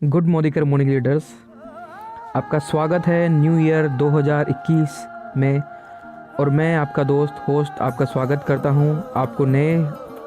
Good morning morning leaders, आपका स्वागत है न्यू ईयर 2021 में। और मैं आपका दोस्त होस्ट आपका स्वागत करता हूं। आपको नए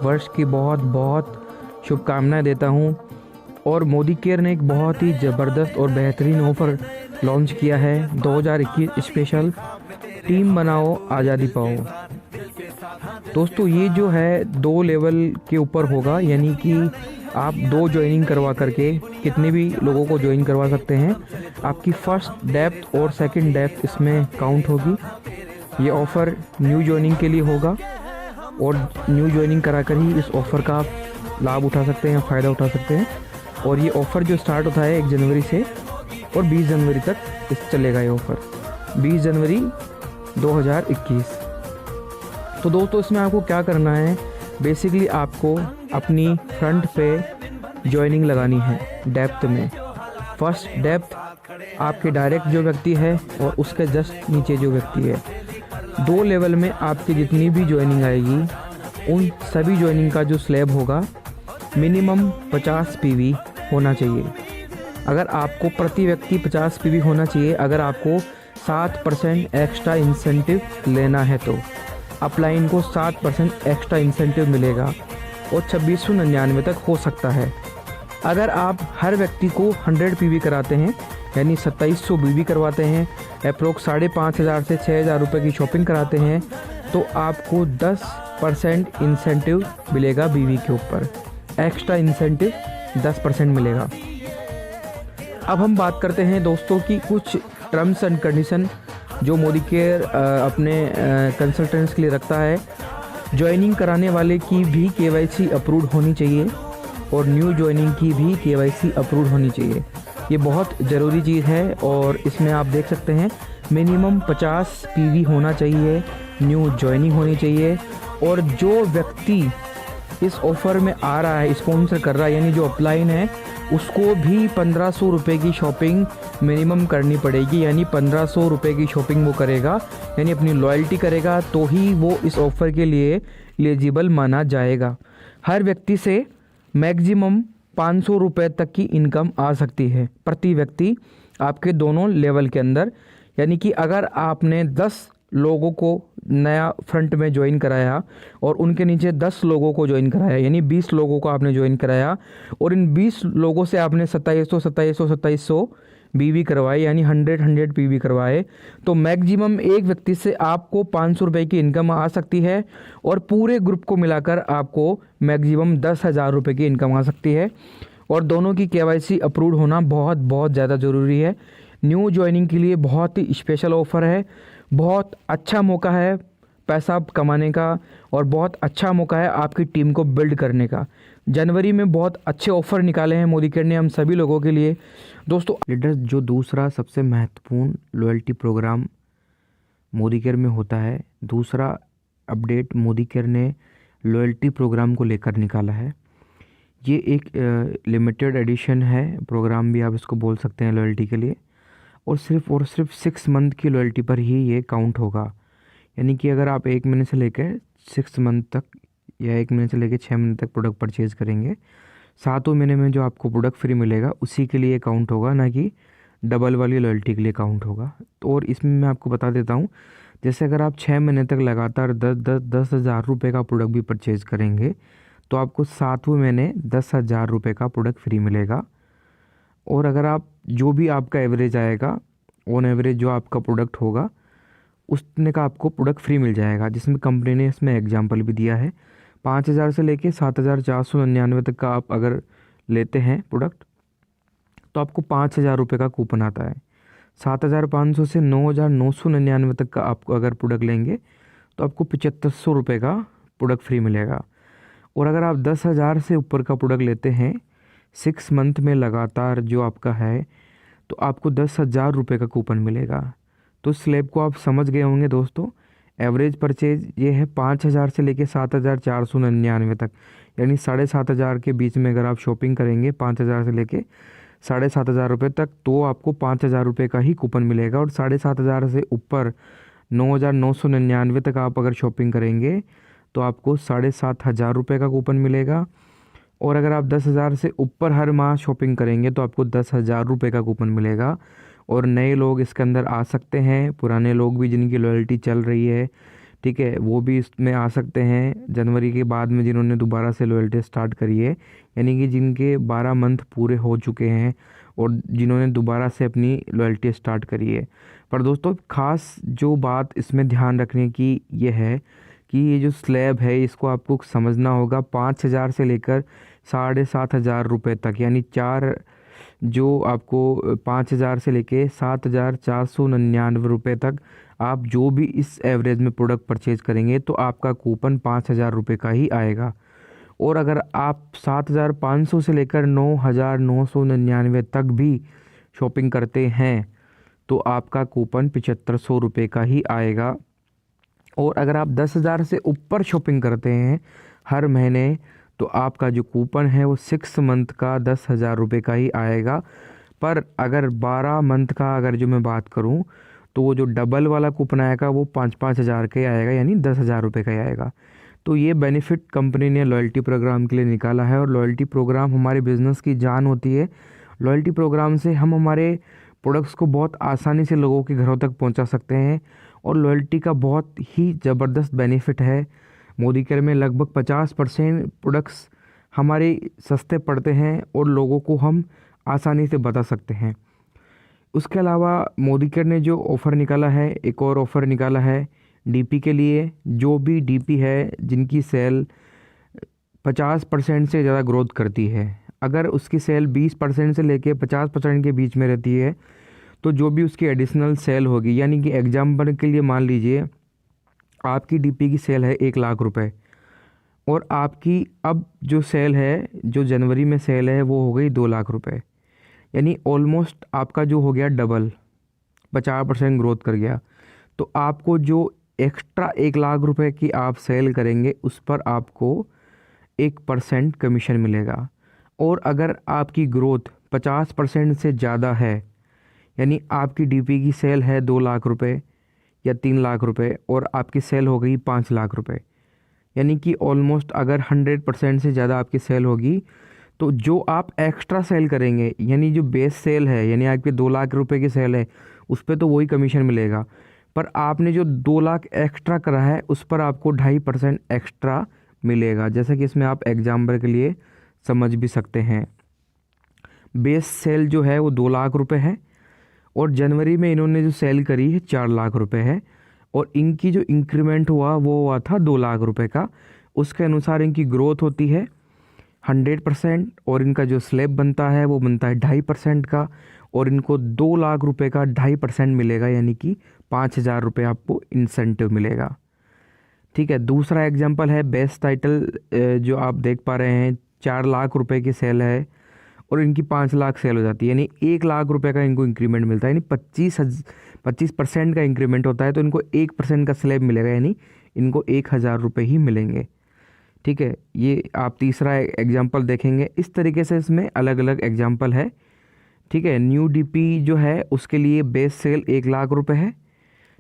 वर्ष की बहुत बहुत शुभकामनाएं देता हूं। और मोदी केयर ने एक बहुत ही ज़बरदस्त और बेहतरीन ऑफ़र लॉन्च किया है 2021 स्पेशल, टीम बनाओ आज़ादी पाओ। दोस्तों ये जो है 2 लेवल के ऊपर होगा, यानी कि आप 2 ज्वाइनिंग करवा करके कितने भी लोगों को ज्वाइन करवा सकते हैं। आपकी फर्स्ट डेप्थ और सेकंड डेप्थ इसमें काउंट होगी। ये ऑफ़र न्यू ज्वाइनिंग के लिए होगा और न्यू ज्वाइनिंग कराकर ही इस ऑफ़र का आप लाभ उठा सकते हैं, फ़ायदा उठा सकते हैं। और ये ऑफ़र जो स्टार्ट होता है 1 जनवरी से और 20 जनवरी तक इस चलेगा ये ऑफ़र, 20 जनवरी 2021। तो दोस्तों इसमें आपको क्या करना है, बेसिकली आपको अपनी फ्रंट पे ज्वाइनिंग लगानी है डेप्थ में। फर्स्ट डेप्थ आपके डायरेक्ट जो व्यक्ति है और उसके जस्ट नीचे जो व्यक्ति है, 2 लेवल में आपकी जितनी भी ज्वाइनिंग आएगी उन सभी ज्वाइनिंग का जो स्लैब होगा मिनिमम 50 पीवी होना चाहिए। अगर आपको प्रति व्यक्ति 50 पीवी होना चाहिए, अगर आपको 7% एक्स्ट्रा इंसेंटिव लेना है तो अपलाइन को 7% एक्स्ट्रा इंसेंटिव मिलेगा और 2699 तक हो सकता है। अगर आप हर व्यक्ति को 100 पीवी कराते हैं, यानी 2700 बीवी करवाते हैं, अप्रोक्स 5500 से 6000 रुपये की शॉपिंग कराते हैं, तो आपको 10% इंसेंटिव मिलेगा बीवी के ऊपर। एक्स्ट्रा इंसेंटिव 10% मिलेगा। अब हम बात करते हैं दोस्तों की कुछ टर्म्स एंड कंडीशन जो मोदी केयर अपने कंसल्टेंट्स के लिए रखता है। ज्वाइनिंग कराने वाले की भी केवाईसी अप्रूव्ड होनी चाहिए और न्यू ज्वाइनिंग की भी केवाईसी अप्रूव्ड होनी चाहिए। ये बहुत ज़रूरी चीज़ है और इसमें आप देख सकते हैं मिनिमम 50 पीवी होना चाहिए, न्यू ज्वाइनिंग होनी चाहिए। और जो व्यक्ति इस ऑफ़र में आ रहा है, स्पॉन्सर कर रहा है, यानी जो अपलाइन है, उसको भी 1500 रुपये की शॉपिंग मिनिमम करनी पड़ेगी। यानी 1500 रुपये की शॉपिंग वो करेगा, यानी अपनी लॉयल्टी करेगा, तो ही वो इस ऑफ़र के लिए एलिजिबल माना जाएगा। हर व्यक्ति से मैक्सिमम 500 रुपये तक की इनकम आ सकती है प्रति व्यक्ति आपके दोनों लेवल के अंदर। यानी कि अगर आपने 10 लोगों को नया फ्रंट में ज्वाइन कराया और उनके नीचे 10 लोगों को ज्वाइन कराया, यानी 20 लोगों को आपने ज्वाइन कराया और इन 20 लोगों से आपने 2700 बीवी करवाए, यानी 100 पीवी करवाए, तो मैक्सिमम एक व्यक्ति से आपको 500 रुपये की इनकम आ सकती है और पूरे ग्रुप को मिलाकर आपको मैक्सिमम 10,000 रुपये की इनकम आ सकती है। और दोनों की केवाईसी अप्रूव्ड होना बहुत बहुत ज़्यादा ज़रूरी है। न्यू ज्वाइनिंग के लिए बहुत ही स्पेशल ऑफ़र है, बहुत अच्छा मौका है पैसा कमाने का और बहुत अच्छा मौका है आपकी टीम को बिल्ड करने का। जनवरी में बहुत अच्छे ऑफ़र निकाले हैं मोदी केयर ने हम सभी लोगों के लिए। दोस्तों लीडर्स, जो दूसरा सबसे महत्वपूर्ण लॉयल्टी प्रोग्राम मोदी केयर में होता है, दूसरा अपडेट मोदी केयर ने लॉयल्टी प्रोग्राम को लेकर निकाला है। ये एक लिमिटेड एडिशन है प्रोग्राम, भी आप इसको बोल सकते हैं लॉयल्टी के लिए, और सिर्फ 6 मंथ की लॉयल्टी पर ही ये काउंट होगा। यानी कि अगर आप 1 महीने से लेकर 6 मंथ तक या 1 महीने से लेकर 6 महीने तक प्रोडक्ट परचेज़ करेंगे, 7वें महीने में जो आपको प्रोडक्ट फ्री मिलेगा उसी के लिए काउंट होगा, ना कि डबल वाली लॉयल्टी के लिए काउंट होगा। तो और इसमें मैं आपको बता देता हूँ, जैसे अगर आप 6 महीने तक लगातार 10,000 रुपये का प्रोडक्ट भी परचेज़ करेंगे तो आपको 7वें महीने 10,000 रुपये का प्रोडक्ट फ्री मिलेगा। और अगर आप जो भी आपका एवरेज आएगा, ऑन एवरेज जो आपका प्रोडक्ट होगा उसने का आपको प्रोडक्ट फ्री मिल जाएगा, जिसमें कंपनी ने इसमें एग्जांपल भी दिया है। 5,000 से लेके 7,499 तक का आप अगर लेते हैं प्रोडक्ट तो आपको 5,000 रुपये का कूपन आता है। 7,500 से 9,999 तक का आप अगर प्रोडक्ट लेंगे तो आपको 7,500 रुपये का प्रोडक्ट फ्री मिलेगा। और अगर आप 10,000 से ऊपर का प्रोडक्ट लेते हैं 6 मंथ में लगातार जो आपका है, तो आपको 10,000 रुपये का कूपन मिलेगा। तो स्लैब को आप समझ गए होंगे दोस्तों। एवरेज परचेज ये है 5,000 से लेके 7,499 तक, यानी 7,500 के बीच में अगर आप शॉपिंग करेंगे 5,000 से लेके 7,500 रुपये तक, तो आपको 5,000 रुपये का ही कूपन मिलेगा। और 7,500 से ऊपर 9,999 तक आप अगर शॉपिंग करेंगे तो आपको 7,500 रुपये का कूपन मिलेगा। और अगर आप 10,000 से ऊपर हर माह शॉपिंग करेंगे तो आपको 10,000 रुपये का कूपन मिलेगा। और नए लोग इसके अंदर आ सकते हैं, पुराने लोग भी जिनकी लॉयल्टी चल रही है, ठीक है, वो भी इसमें आ सकते हैं जनवरी के बाद में, जिन्होंने दोबारा से लॉयल्टी स्टार्ट करी है, यानी कि जिनके 12 मंथ पूरे हो चुके हैं और जिन्होंने दोबारा से अपनी लॉयल्टी स्टार्ट करी है। पर दोस्तों ख़ास जो बात इसमें ध्यान रखने की ये है कि ये जो स्लैब है इसको आपको समझना होगा 5,000 से लेकर 7,500 रुपये तक, यानी जो आपको 5,000 से लेके 7,499 रुपये तक आप जो भी इस एवरेज में प्रोडक्ट परचेज करेंगे तो आपका कूपन 5,000 रुपये का ही आएगा। और अगर आप 7,500 से लेकर 9,999 तक भी शॉपिंग करते हैं तो आपका कूपन 7,500 रुपये का ही आएगा। और अगर आप 10,000 से ऊपर शॉपिंग करते हैं हर महीने तो आपका जो कूपन है वो 6 मंथ का 10,000 रुपये का ही आएगा। पर अगर 12 मंथ का अगर जो मैं बात करूं तो वो जो डबल वाला कूपन आएगा वो 5-5 हज़ार का ही आएगा, यानी 10,000 रुपये का ही आएगा। तो ये बेनिफिट कंपनी ने लॉयल्टी प्रोग्राम के लिए निकाला है और लॉयल्टी प्रोग्राम हमारे बिज़नेस की जान होती है। लॉयल्टी प्रोग्राम से हम हमारे प्रोडक्ट्स को बहुत आसानी से लोगों के घरों तक पहुंचा सकते हैं। और लॉयल्टी का बहुत ही ज़बरदस्त बेनिफिट है। मोदी केयर में लगभग 50% प्रोडक्ट्स हमारे सस्ते पड़ते हैं और लोगों को हम आसानी से बता सकते हैं। उसके अलावा मोदी केयर ने जो ऑफ़र निकाला है, एक और ऑफ़र निकाला है डीपी के लिए। जो भी डीपी है जिनकी सेल 50% से ज़्यादा ग्रोथ करती है, अगर उसकी सेल 20% से लेके 50% के बीच में रहती है तो जो भी उसकी एडिशनल सेल होगी, यानी कि एग्जाम्पल के लिए मान लीजिए आपकी डीपी की सेल है 1,00,000 रुपये और आपकी अब जो सेल है, जो जनवरी में सेल है वो हो गई 2,00,000 रुपये, यानी ऑलमोस्ट आपका जो हो गया डबल, 50% ग्रोथ कर गया। तो आपको जो एक्स्ट्रा 1,00,000 रुपये की आप सेल करेंगे उस पर आपको 1% कमीशन मिलेगा। और अगर आपकी ग्रोथ 50% से ज़्यादा है, यानी आपकी डीपी की सेल है 2,00,000 रुपये या 3,00,000 रुपये और आपकी सेल हो गई 5,00,000 रुपये, यानी कि ऑलमोस्ट अगर 100% से ज़्यादा आपकी सेल होगी तो जो आप एक्स्ट्रा सेल करेंगे, यानी जो बेस सेल है, यानी आपके 2,00,000 रुपये की सेल है उस पर तो वही कमीशन मिलेगा, पर आपने जो 2,00,000 एक्स्ट्रा करा है उस पर आपको 2.5% एक्स्ट्रा मिलेगा। जैसे कि इसमें आप एग्जाम्पल के लिए समझ भी सकते हैं। बेस सेल जो है वो 2,00,000 रुपये है और जनवरी में इन्होंने जो सेल करी है 4,00,000 रुपये है और इनकी जो इंक्रीमेंट हुआ वो हुआ था 2,00,000 रुपये का। उसके अनुसार इनकी ग्रोथ होती है 100% और इनका जो स्लैब बनता है वो बनता है 2.5% का और इनको 2,00,000 रुपये का 2.5% मिलेगा, यानी कि 5,000 रुपये आपको इंसेंटिव मिलेगा। ठीक है, दूसरा एग्जांपल है बेस्ट टाइटल, जो आप देख पा रहे हैं 4,00,000 रुपये की सेल है और इनकी 5,00,000 सेल हो जाती है, यानी 1,00,000 रुपये का इनको इंक्रीमेंट मिलता है, यानी 25% का इंक्रीमेंट होता है तो इनको 1% का स्लैब मिलेगा, यानी इनको 1,000 रुपये ही मिलेंगे। ठीक है, ये आप तीसरा एग्जांपल देखेंगे। इस तरीके से इसमें अलग अलग एग्जांपल है। ठीक है, न्यू डीपी जो है उसके लिए बेस सेल 1,00,000 रुपये है।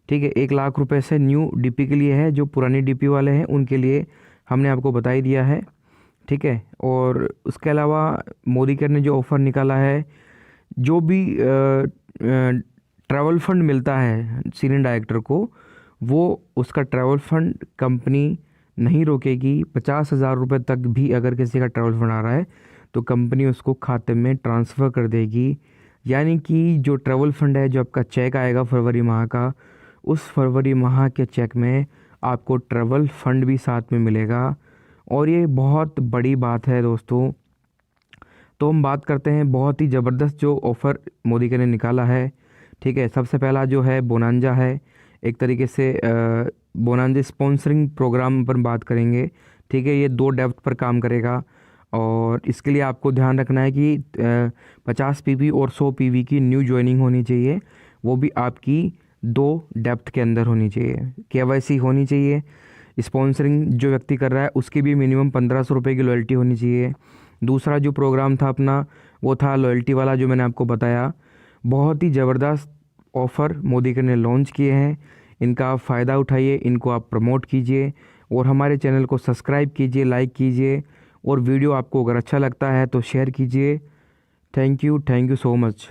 ठीक है, 1,00,000 रुपये से न्यू डीपी के लिए है। जो पुरानी डीपी वाले हैं उनके लिए हमने आपको बता ही दिया है। ठीक है, और उसके अलावा मोदी केयर ने जो ऑफ़र निकाला है, जो भी ट्रैवल फंड मिलता है सीनियर डायरेक्टर को, वो उसका ट्रैवल फंड कंपनी नहीं रोकेगी। 50,000 रुपये तक भी अगर किसी का ट्रैवल फंड आ रहा है तो कंपनी उसको खाते में ट्रांसफ़र कर देगी, यानी कि जो ट्रैवल फंड है, जो आपका चेक आएगा फरवरी माह का, उस फरवरी माह के चेक में आपको ट्रैवल फंड भी साथ में मिलेगा। और ये बहुत बड़ी बात है दोस्तों। तो हम बात करते हैं बहुत ही ज़बरदस्त जो ऑफ़र मोदी केयर ने निकाला है। ठीक है, सबसे पहला जो है बोनांजा है, एक तरीके से बोनांजा स्पॉन्सरिंग प्रोग्राम पर बात करेंगे। ठीक है, ये 2 डेप्थ पर काम करेगा और इसके लिए आपको ध्यान रखना है कि 50 पीवी और 100 पीवी की न्यू ज्वाइनिंग होनी चाहिए, वो भी आपकी 2 डेप्थ के अंदर होनी चाहिए। केवाईसी होनी चाहिए। स्पॉन्सरिंग जो व्यक्ति कर रहा है उसकी भी मिनिमम 1,500 रुपये की लॉयल्टी होनी चाहिए। दूसरा जो प्रोग्राम था अपना वो था लॉयल्टी वाला, जो मैंने आपको बताया। बहुत ही ज़बरदस्त ऑफ़र मोदी केयर ने लॉन्च किए हैं, इनका आप फ़ायदा उठाइए, इनको आप प्रमोट कीजिए और हमारे चैनल को सब्सक्राइब कीजिए, लाइक कीजिए और वीडियो आपको अगर अच्छा लगता है तो शेयर कीजिए। Thank you so much.